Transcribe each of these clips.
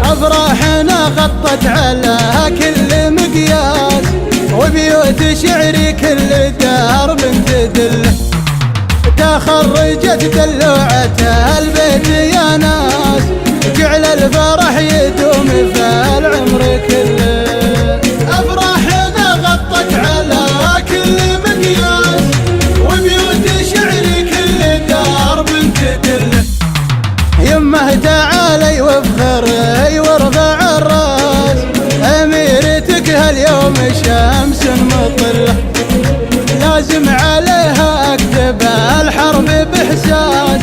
أفراحنا غطت على كل مقياس، وبيوت شعري كل دار تدله، تخرجت دلوعة البيت يا ناس، جعل الفرح يدوم في العمر كله. أفراحنا غطت على كل مقياس، وبيوت شعري كل دار تدله، يمه تعالي وافخري وارفع الراس، أميرتك هاليوم شمس مطلة، لازم عليها اكتب الحرب باحساس،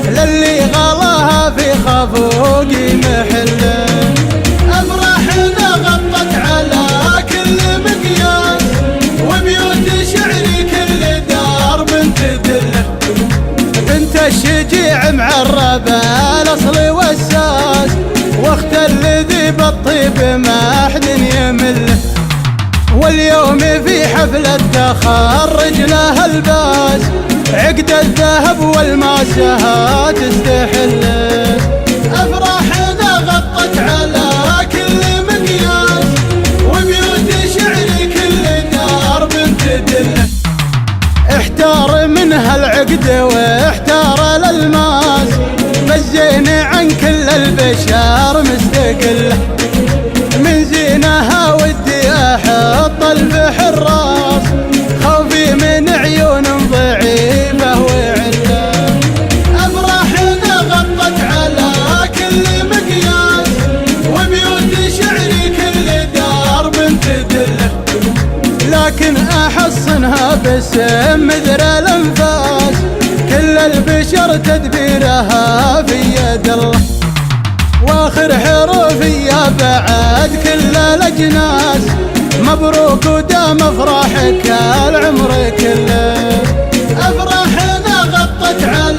للي غلاها في خفوقي محله. افراحنا غطت على كل مقياس، وبيوت شعري كل دار تدله، بنت الشجيع معربه الاصل والساس، واخت الذي بالطيب ما حد يمله، واليوم في حفلة تخرج لها الباس، عقد الذهب والماسها تستحل. أفراحنا غطت على كل مقياس، وبيوت شعري كل دار تدله، احتار منها العقد واحتار الالماس، بالزين عن كل البشر مستقله، من زينها ودي احط البحر راس، خوفي من عيون ضعيفه وعله. افراحنا غطت على كل مقياس، وبيوت شعري كل دار تدله، لكن احصنها باسم مدر الانفاس، كل البشر تدبيرها في يد الله، واخر حروفيا بعد كل الاجناس، مبروك ودام افراحك العمر كله. افراحنا غطت على